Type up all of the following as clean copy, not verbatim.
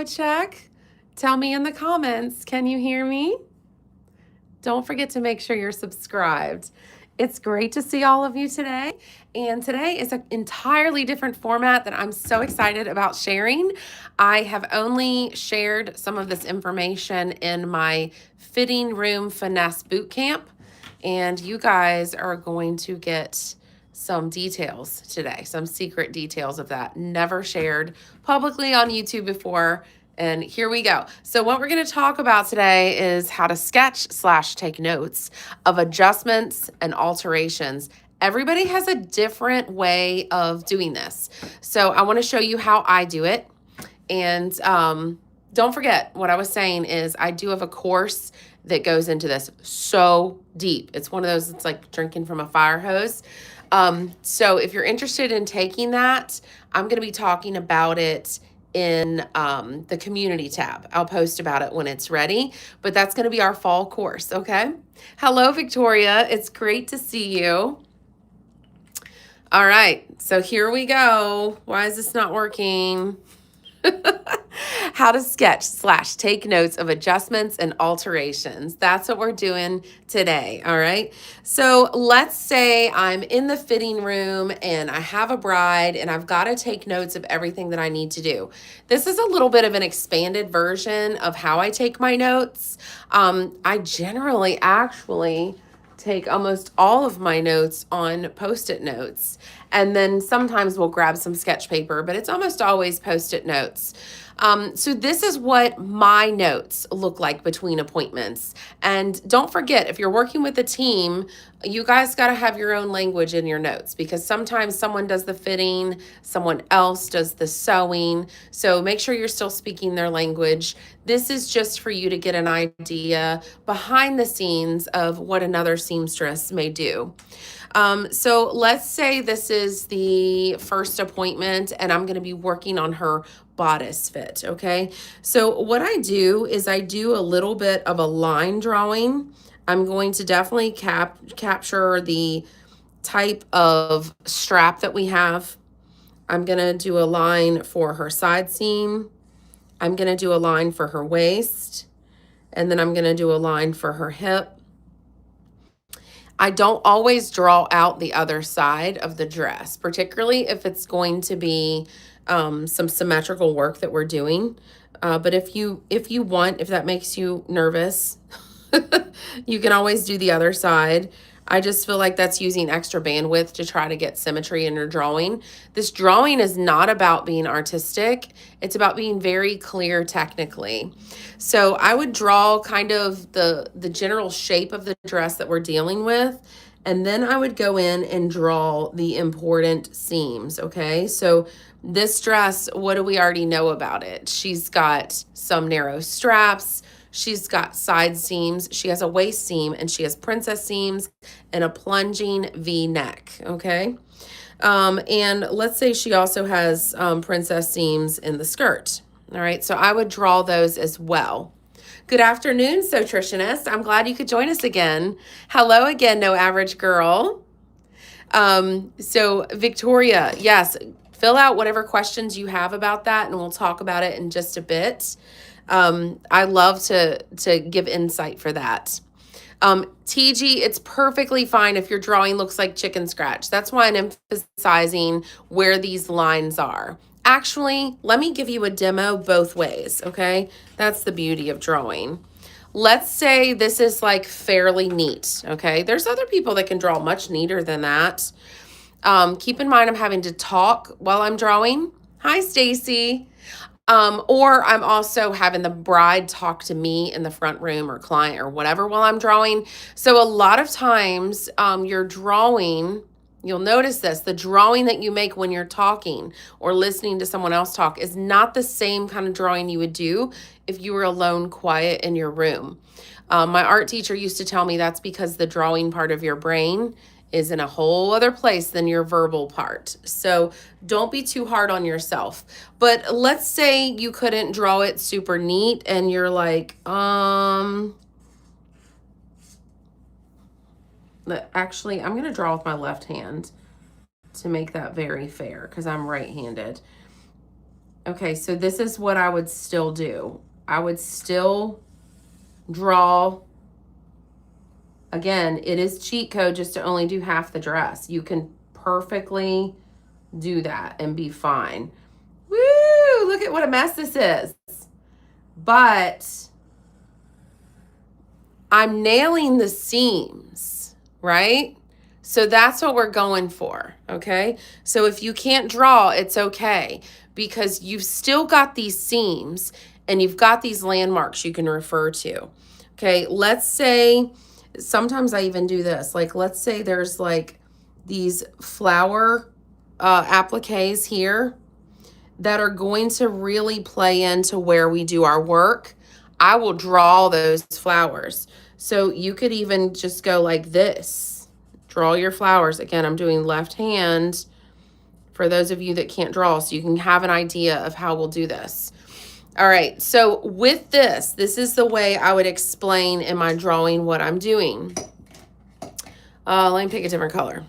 check? Tell me in the comments. Can you hear me? Don't forget to make sure you're subscribed. It's great to see all of you today. And today is an entirely different format that I'm so excited about sharing. I have only shared some of this information in my fitting room finesse boot camp, and you guys are going to get some details today, some secret details of that. Never shared publicly on YouTube before. And here we go. So what we're going to talk about today is how to sketch/take notes of adjustments and alterations. Everybody has a different way of doing this. So I want to show you how I do it. And don't forget, what I was saying is I do have a course that goes into this so deep. It's one of those, it's like drinking from a fire hose. So if you're interested in taking that, I'm going to be talking about it in the community tab. I'll post about it when it's ready, but that's going to be our fall course. Okay. Hello, Victoria. It's great to see you. All right. So here we go. Why is this not working? How to sketch/take notes of adjustments and alterations. That's what we're doing today. All right. So let's say I'm in the fitting room and I have a bride and I've got to take notes of everything that I need to do. This is a little bit of an expanded version of how I take my notes. I generally actually take almost all of my notes on Post-it notes. And then sometimes we'll grab some sketch paper, but it's almost always Post-it notes. So this is what my notes look like between appointments. And don't forget, if you're working with a team, you guys got to have your own language in your notes, because sometimes someone does the fitting, someone else does the sewing. So make sure you're still speaking their language. This is just for you to get an idea behind the scenes of what another seamstress may do. So let's say this is the first appointment and I'm going to be working on her bodice fit. Okay. So what I do is I do a little bit of a line drawing. I'm going to definitely capture the type of strap that we have. I'm going to do a line for her side seam. I'm going to do a line for her waist. And then I'm going to do a line for her hip. I don't always draw out the other side of the dress, particularly if it's going to be some symmetrical work that we're doing. But if you want, if that makes you nervous, you can always do the other side. I just feel like that's using extra bandwidth to try to get symmetry in your drawing. This drawing is not about being artistic. It's about being very clear technically. So I would draw kind of the general shape of the dress that we're dealing with. And then I would go in and draw the important seams, okay? So this dress, what do we already know about it? She's got some narrow straps. She's got side seams. She has a waist seam, and she has princess seams and a plunging V neck, okay? And let's say she also has princess seams in the skirt, all right? So I would draw those as well. Good afternoon, Sewtritionist. I'm glad you could join us again. Hello again, No Average Girl. So Victoria, yes, fill out whatever questions you have about that, and we'll talk about it in just a bit. I love to give insight for that. TG, it's perfectly fine if your drawing looks like chicken scratch. That's why I'm emphasizing where these lines are. Actually, let me give you a demo both ways, okay? That's the beauty of drawing. Let's say this is like fairly neat, okay? There's other people that can draw much neater than that. Keep in mind I'm having to talk while I'm drawing. Hi, Stacy. Or I'm also having the bride talk to me in the front room or client or whatever while I'm drawing. So a lot of times your drawing, you'll notice this, the drawing that you make when you're talking or listening to someone else talk is not the same kind of drawing you would do if you were alone quiet in your room. My art teacher used to tell me that's because the drawing part of your brain is in a whole other place than your verbal part. So don't be too hard on yourself. But let's say you couldn't draw it super neat and you're like, actually, I'm going to draw with my left hand to make that very fair because I'm right-handed. Okay, so this is what I would still do. I would still draw. Again, it is cheat code just to only do half the dress. You can perfectly do that and be fine. Woo! Look at what a mess this is. But I'm nailing the seams, right? So that's what we're going for, okay? So if you can't draw, it's okay because you've still got these seams and you've got these landmarks you can refer to. Okay, let's say, sometimes I even do this. Like, let's say there's like these flower appliques here that are going to really play into where we do our work. I will draw those flowers. So you could even just go like this. Draw your flowers. Again, I'm doing left hand for those of you that can't draw, so you can have an idea of how we'll do this. All right, so with this is the way I would explain in my drawing what I'm doing. Let me pick a different color.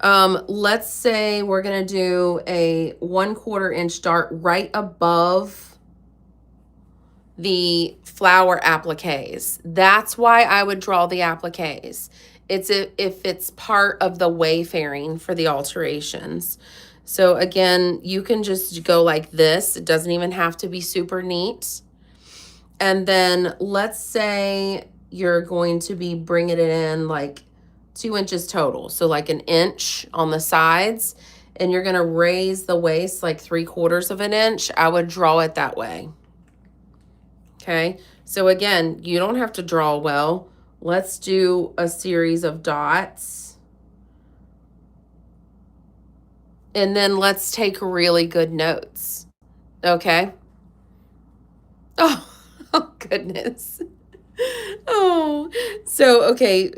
Let's say we're gonna do a 1/4 inch dart right above the flower appliques. That's why I would draw the appliques. It's if it's part of the wayfaring for the alterations. So again, you can just go like this. It doesn't even have to be super neat. And then let's say you're going to be bringing it in like 2 inches total. So like 1 inch on the sides, and you're gonna raise the waist like 3/4 of an inch. I would draw it that way. Okay, so again, you don't have to draw well. Let's do a series of dots. And then let's take really good notes. Okay. Oh, oh goodness. Oh, so okay,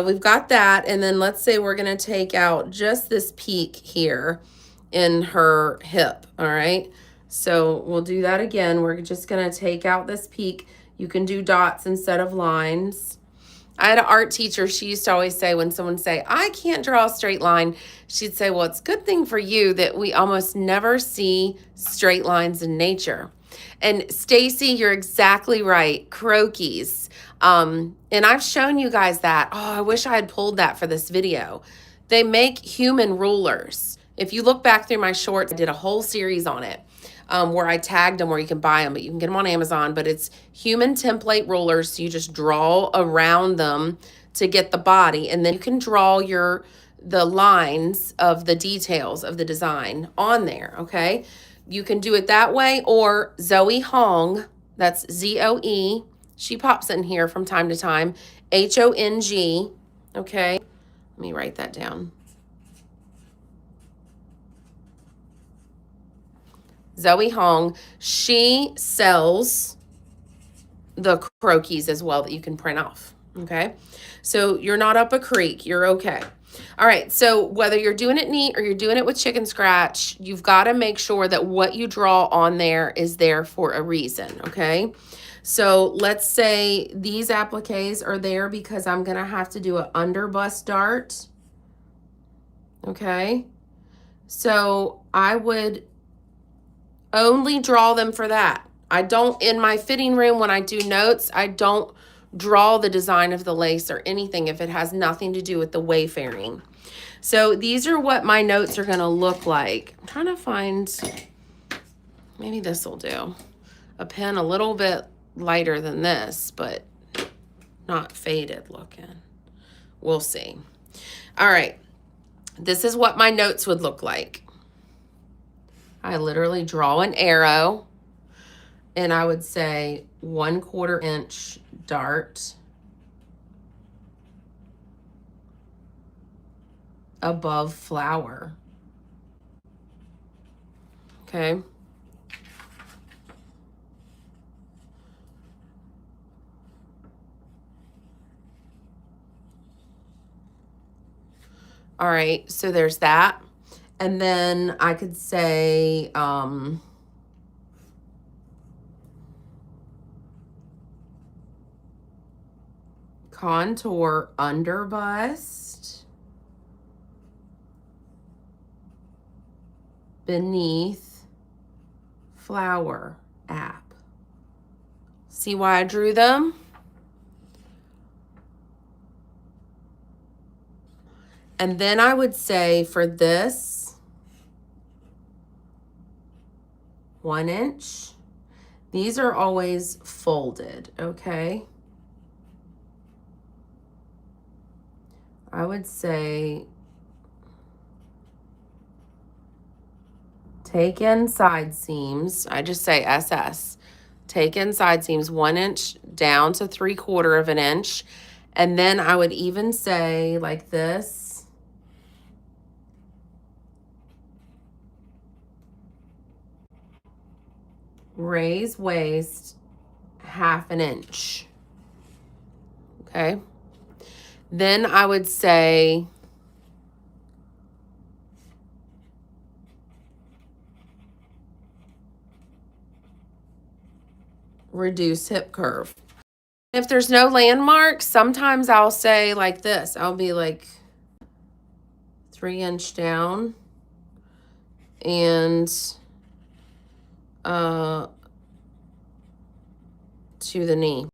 we've got that. And then let's say we're going to take out just this peak here in her hip. All right. So we'll do that again. We're just going to take out this peak. You can do dots instead of lines. I had an art teacher. She used to always say, when someone say, I can't draw a straight line, she'd say, well, it's a good thing for you that we almost never see straight lines in nature. And Stacy, you're exactly right. Croquis. And I've shown you guys that. Oh, I wish I had pulled that for this video. They make human rulers. If you look back through my shorts, I did a whole series on it. Where I tagged them where you can buy them, but you can get them on Amazon. But it's human template rulers. So you just draw around them to get the body. And then you can draw the lines of the details of the design on there, okay? You can do it that way, or Zoe Hong, that's Z-O-E. She pops in here from time to time. H-O-N-G, okay? Let me write that down. Zoe Hong, she sells the croquis as well that you can print off, okay? So you're not up a creek, you're okay. All right, so whether you're doing it neat or you're doing it with chicken scratch, you've got to make sure that what you draw on there is there for a reason, okay? So let's say these appliques are there because I'm going to have to do an underbust dart, okay? So I would only draw them for that. I don't, in my fitting room when I do notes, I don't draw the design of the lace or anything if it has nothing to do with the wayfaring. So these are what my notes are going to look like. I'm trying to find, maybe this will do. A pen a little bit lighter than this, but not faded looking. We'll see. All right. This is what my notes would look like. I literally draw an arrow and I would say 1/4 inch dart above flower. Okay. All right, so there's that. And then I could say, contour under bust, beneath flower app. See why I drew them? And then I would say for this, 1 inch, these are always folded, okay? I would say take in side seams. I just say SS. Take in side seams 1 inch down to 3/4 of an inch. And then I would even say like this. Raise waist 1/2 inch. Okay. Then I would say reduce hip curve. If there's no landmark, sometimes I'll say like this. I'll be like 3 inch down and to the knee.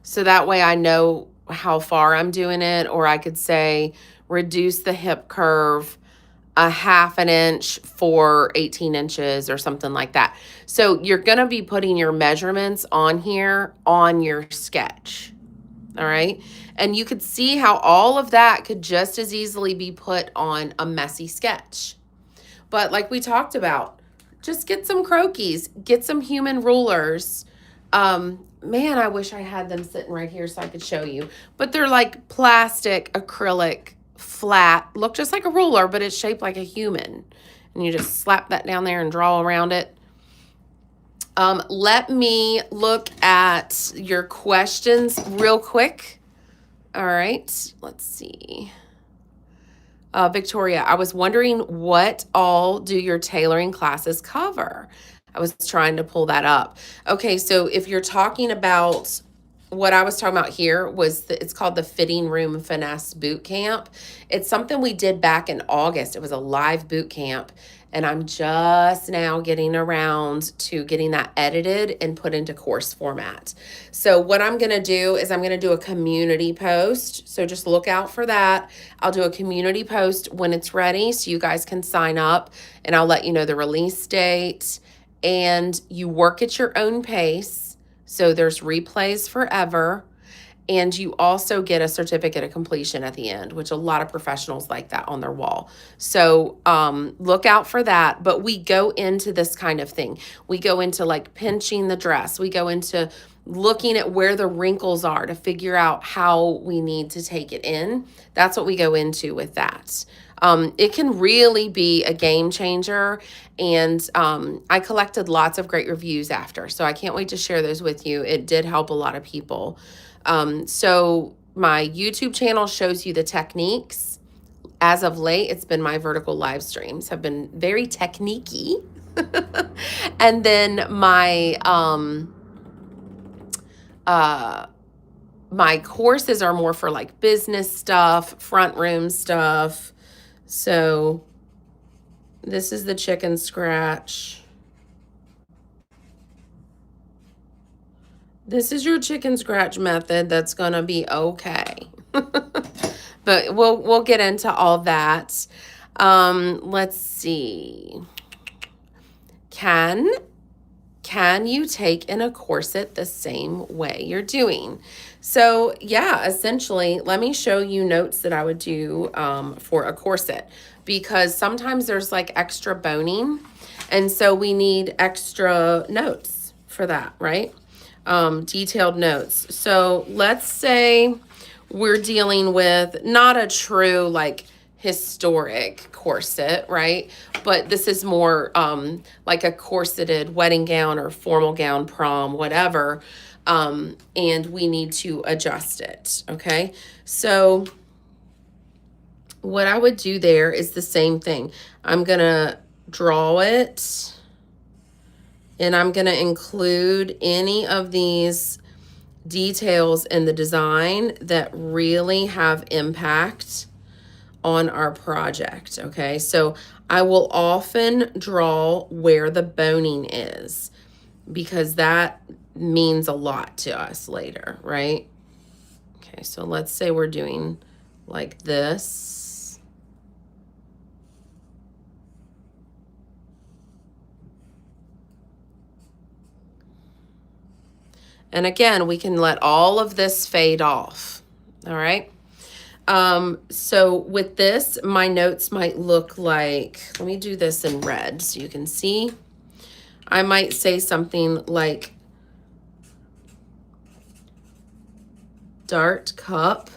So that way I know how far I'm doing it, or I could say reduce the hip curve 1/2 inch for 18 inches or something like that. So you're going to be putting your measurements on here on your sketch. All right. And you could see how all of that could just as easily be put on a messy sketch. But like we talked about, just get some croquis, get some human rulers. Man, I wish I had them sitting right here so I could show you. But they're like plastic, acrylic, flat, look just like a ruler, but it's shaped like a human. And you just slap that down there and draw around it. Let me look at your questions real quick. All right, let's see. Victoria, I was wondering what all do your tailoring classes cover? I was trying to pull that up. Okay, so if you're talking about what I was talking about here was it's called the Fitting Room Finesse Boot Camp. It's something we did back in August. It was a live boot camp, and I'm just now getting around to getting that edited and put into course format. So what I'm going to do is I'm going to do a community post. So just look out for that. I'll do a community post when it's ready so you guys can sign up, and I'll let you know the release date. And you work at your own pace. So there's replays forever. And you also get a certificate of completion at the end, which a lot of professionals like that on their wall. So look out for that. But we go into this kind of thing. We go into like pinching the dress. We go into looking at where the wrinkles are to figure out how we need to take it in. That's what we go into with that. It can really be a game changer. And I collected lots of great reviews after. So I can't wait to share those with you. It did help a lot of people. So my YouTube channel shows you the techniques. As of late, it's been my vertical live streams have been very technique-y. And then my my courses are more for like business stuff, front room stuff. So this is the chicken scratch. This is your chicken scratch method that's going to be okay. But we'll get into all that. Let's see. Can you take in a corset the same way you're doing? So yeah, essentially, let me show you notes that I would do for a corset, because sometimes there's like extra boning, and so we need extra notes for that, right? Detailed notes. So let's say we're dealing with not a true like historic corset, right? But this is more like a corseted wedding gown or formal gown, prom, whatever. And we need to adjust it, okay? So what I would do there is the same thing. I'm gonna draw it, and I'm gonna include any of these details in the design that really have impact on our project, okay? So I will often draw where the boning is because that means a lot to us later, right? Okay, so let's say we're doing like this. And again, we can let all of this fade off, all right? So with this, my notes might look like, let me do this in red so you can see. I might say something like dart cup,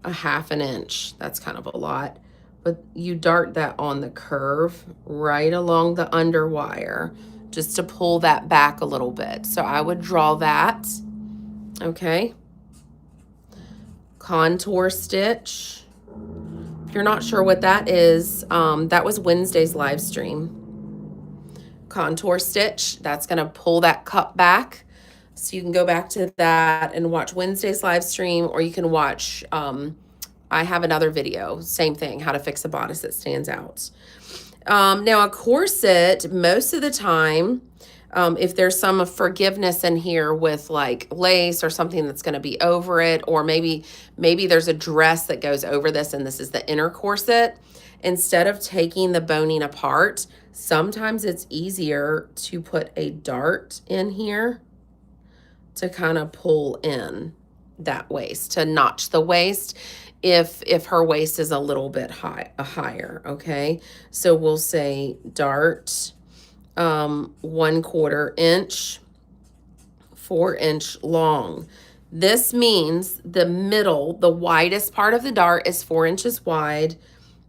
a 1/2 inch. That's kind of a lot, but you dart that on the curve right along the underwire just to pull that back a little bit. So I would draw that, okay? Contour stitch. If you're not sure what that is, that was Wednesday's live stream. Contour stitch, that's gonna pull that cup back. So you can go back to that and watch Wednesday's live stream, or you can watch, I have another video, same thing, how to fix a bodice that stands out. Now a corset, most of the time, if there's some forgiveness in here with like lace or something that's going to be over it, or maybe there's a dress that goes over this and this is the inner corset, instead of taking the boning apart, sometimes it's easier to put a dart in here to kind of pull in that waist, to notch the waist if her waist is a little bit higher, okay? So we'll say dart 1/4 inch, 4-inch long. This means the middle, the widest part of the dart is 4 inches wide.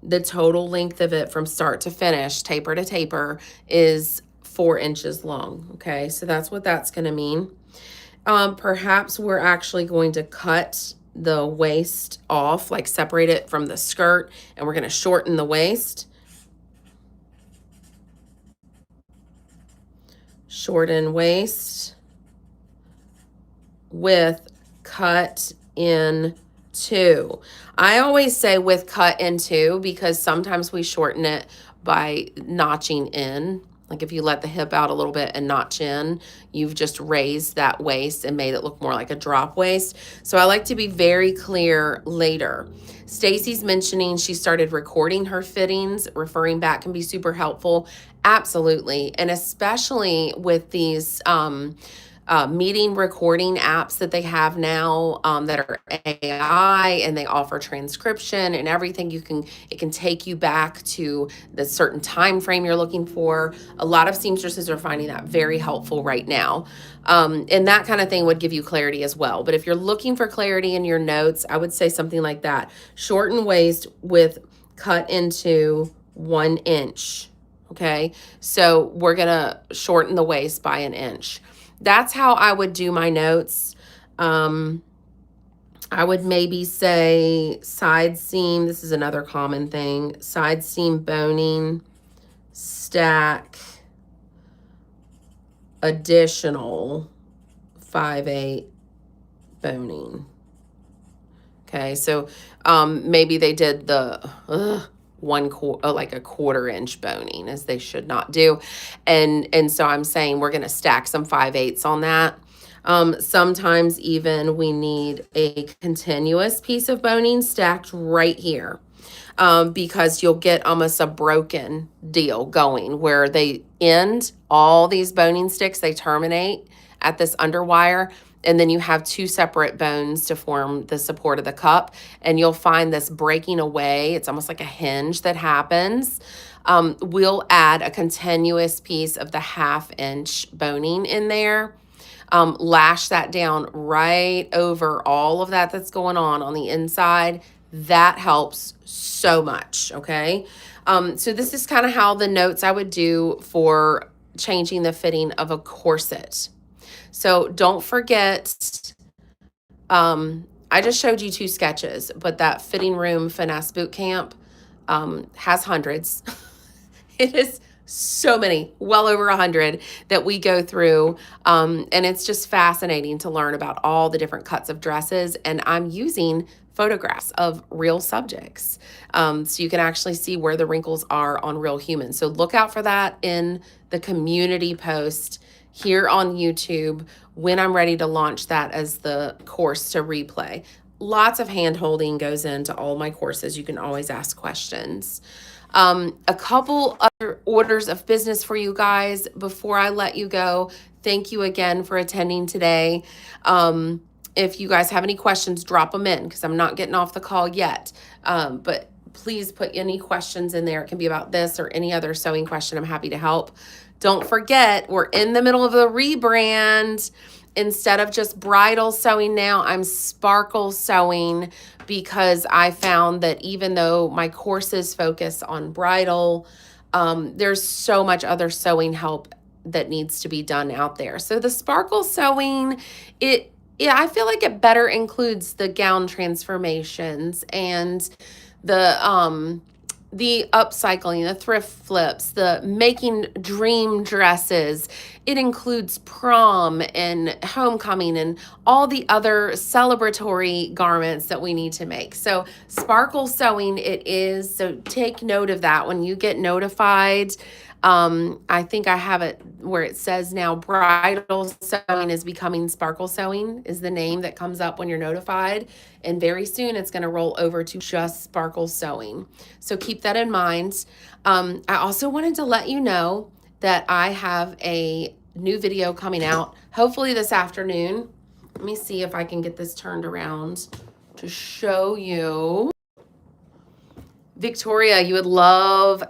The total length of it from start to finish, taper to taper, is 4 inches long, okay? So that's what that's gonna mean. Perhaps we're actually going to cut the waist off, like separate it from the skirt, and we're gonna shorten the waist. Shorten waist with cut in two. I always say with cut in two because sometimes we shorten it by notching in. Like if you let the hip out a little bit and notch in, you've just raised that waist and made it look more like a drop waist. So I like to be very clear later. Stacy's mentioning she started recording her fittings. Referring back can be super helpful. Absolutely. And especially with these meeting recording apps that they have now that are AI, and they offer transcription and everything. It can take you back to the certain time frame you're looking for. A lot of seamstresses are finding that very helpful right now. And that kind of thing would give you clarity as well. But if you're looking for clarity in your notes, I would say something like that. Shorten waist with cut into 1 inch. Okay, so we're gonna shorten the waist by 1 inch. That's how I would do my notes. I would maybe say side seam. This is another common thing. Side seam boning, stack, additional 5/8 boning. Okay, so maybe they did the like a 1/4 inch boning, as they should not do. And so I'm saying we're gonna stack some 5/8 on that. Sometimes even we need a continuous piece of boning stacked right here. Because you'll get almost a broken deal going where they end all these boning sticks, they terminate at this underwire, and then you have two separate bones to form the support of the cup, and you'll find this breaking away. It's almost like a hinge that happens. We'll add a continuous piece of the 1/2 inch boning in there. Lash that down right over all of that that's going on the inside. That helps so much, okay? So this is kind of how the notes I would do for changing the fitting of a corset. So don't forget, I just showed you 2 sketches, but that Fitting Room Finesse Bootcamp has hundreds. It is so many, well over 100 that we go through. And it's just fascinating to learn about all the different cuts of dresses. And I'm using photographs of real subjects. So you can actually see where the wrinkles are on real humans. So look out for that in the community post here on YouTube when I'm ready to launch that as the course to replay. Lots of hand holding goes into all my courses. You can always ask questions. A couple other orders of business for you guys before I let you go. Thank you again for attending today. If you guys have any questions, drop them in because I'm not getting off the call yet. But please put any questions in there. It can be about this or any other sewing question. I'm happy to help. Don't forget, we're in the middle of the rebrand. Instead of just bridal sewing now, I'm sparkle sewing because I found that even though my courses focus on bridal, there's so much other sewing help that needs to be done out there. So the sparkle sewing, I feel like it better includes the gown transformations and the upcycling, the thrift flips, the making dream dresses. It includes prom and homecoming and all the other celebratory garments that we need to make. So sparkle sewing it is. So take note of that when you get notified. I think I have it where it says now bridal sewing is becoming sparkle sewing is the name that comes up when you're notified. And very soon it's going to roll over to just sparkle sewing. So keep that in mind. I also wanted to let you know that I have a new video coming out, hopefully this afternoon. Let me see if I can get this turned around to show you. Victoria, you would love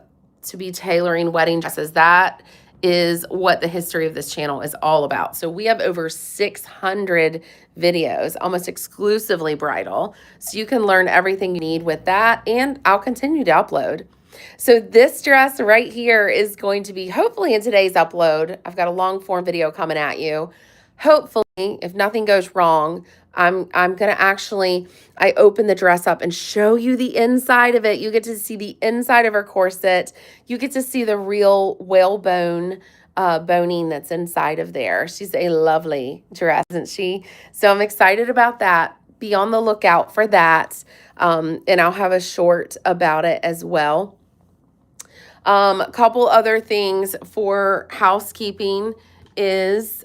to be tailoring wedding dresses. That is what the history of this channel is all about. So we have over 600 videos, almost exclusively bridal. So you can learn everything you need with that, and I'll continue to upload. So this dress right here is going to be hopefully in today's upload. I've got a long form video coming at you. Hopefully, if nothing goes wrong, I'm going to actually, I open the dress up and show you the inside of it. You get to see the inside of her corset. You get to see the real whalebone boning that's inside of there. She's a lovely dress, isn't she? So I'm excited about that. Be on the lookout for that. And I'll have a short about it as well. A couple other things for housekeeping is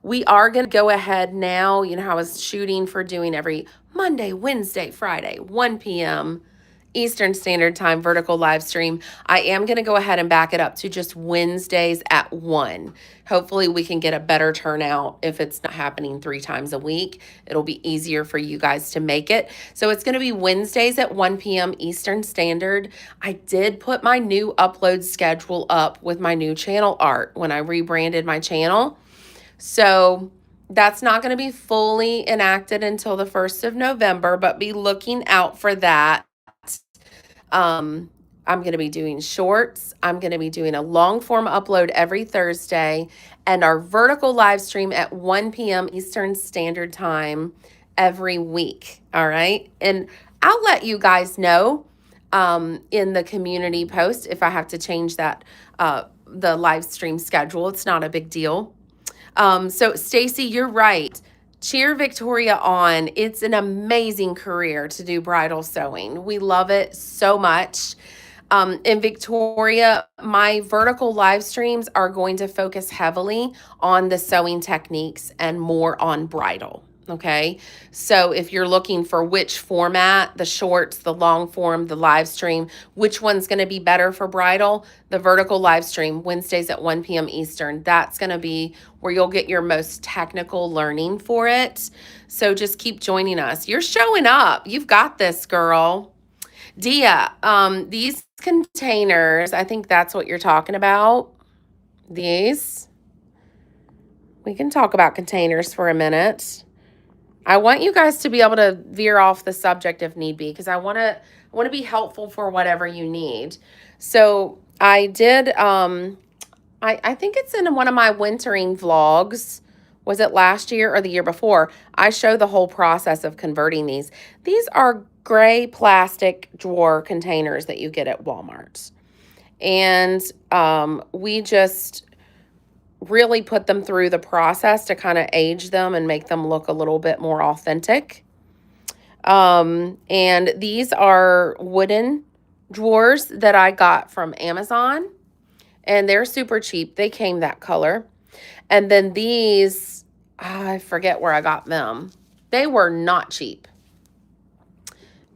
we are going to go ahead now. You know how I was shooting for doing every Monday, Wednesday, Friday, 1 p.m. Eastern Standard Time vertical live stream. I am going to go ahead and back it up to just Wednesdays at 1. Hopefully we can get a better turnout if it's not happening 3 times a week. It'll be easier for you guys to make it. So it's going to be Wednesdays at 1 p.m. Eastern Standard. I did put my new upload schedule up with my new channel art when I rebranded my channel. So that's not going to be fully enacted until the 1st of November, but be looking out for that. I'm going to be doing shorts. I'm going to be doing a long form upload every Thursday and our vertical live stream at 1 p.m. Eastern Standard Time every week. All right. And I'll let you guys know in the community post if I have to change that, the live stream schedule. It's not a big deal. So Stacy, you're right. Cheer Victoria on. It's an amazing career to do bridal sewing. We love it so much. In Victoria, my vertical live streams are going to focus heavily on the sewing techniques and more on bridal. Okay, so if you're looking for which format, the shorts, the long form, the live stream, which one's going to be better for bridal, the vertical live stream, Wednesdays at 1 p.m. Eastern, that's going to be where you'll get your most technical learning for it. So just keep joining us. You're showing up. You've got this, girl. Dia, these containers, I think that's what you're talking about. These. We can talk about containers for a minute. I want you guys to be able to veer off the subject if need be, because I want to be helpful for whatever you need. So I did, I think it's in one of my wintering vlogs. Was it last year or the year before? I show the whole process of converting these. These are gray plastic drawer containers that you get at Walmart. And we just really put them through the process to kind of age them and make them look a little bit more authentic. And these are wooden drawers that I got from Amazon, and they're super cheap. They came that color. And then these, I forget where I got them. They were not cheap.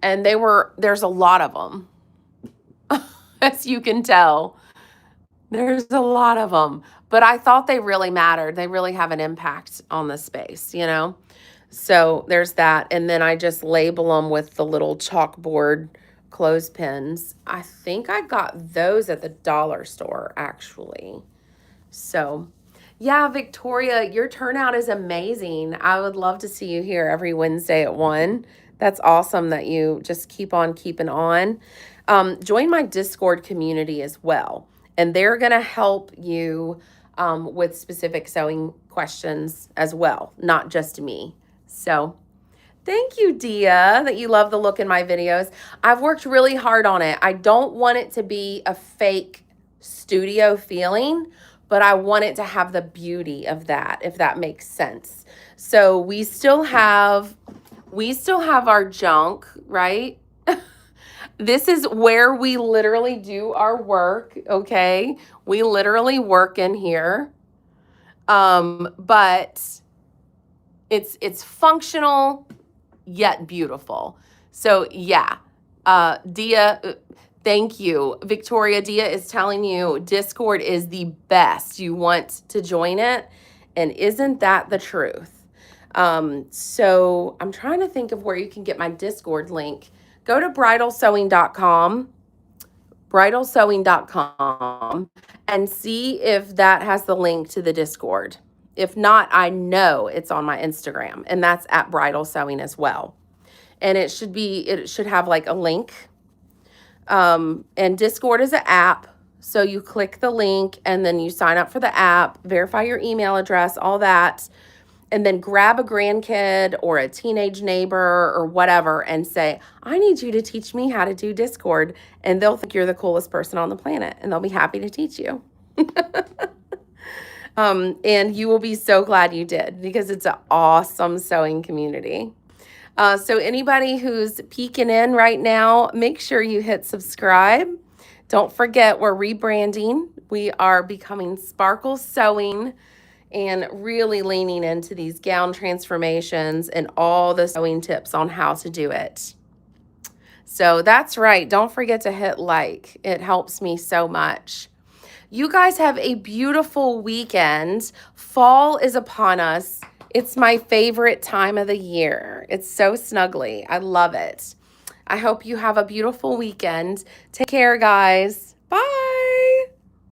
And there's a lot of them, as you can tell. There's a lot of them. But I thought they really mattered. They really have an impact on the space, you know? So there's that. And then I just label them with the little chalkboard clothespins. I think I got those at the dollar store, actually. So, yeah, Victoria, your turnout is amazing. I would love to see you here every Wednesday at 1. That's awesome that you just keep on keeping on. Join my Discord community as well, and they're going to help you with specific sewing questions as well, not just me. So, thank you, Dia, that you love the look in my videos. I've worked really hard on it. I don't want it to be a fake studio feeling, but I want it to have the beauty of that, if that makes sense. So we still have our junk, right? This is where we literally do our work, okay? We literally work in here. But it's functional yet beautiful. So yeah, Dia, thank you. Victoria, Dia is telling you Discord is the best. You want to join it. And isn't that the truth? So I'm trying to think of where you can get my Discord link. Go to bridalsewing.com, and see if that has the link to the Discord. If not, I know it's on my Instagram, and that's at Bridal Sewing as well. And it should have like a link. And Discord is an app. So you click the link and then you sign up for the app, verify your email address, all that, and then grab a grandkid or a teenage neighbor or whatever and say, I need you to teach me how to do Discord. And they'll think you're the coolest person on the planet, and they'll be happy to teach you. And you will be so glad you did, because it's an awesome sewing community. So anybody who's peeking in right now, make sure you hit subscribe. Don't forget, we're rebranding. We are becoming Sparkle Sewing and really leaning into these gown transformations and all the sewing tips on how to do it. So that's right. Don't forget to hit like. It helps me so much. You guys have a beautiful weekend. Fall is upon us. It's my favorite time of the year. It's so snuggly. I love it. I hope you have a beautiful weekend. Take care, guys. Bye.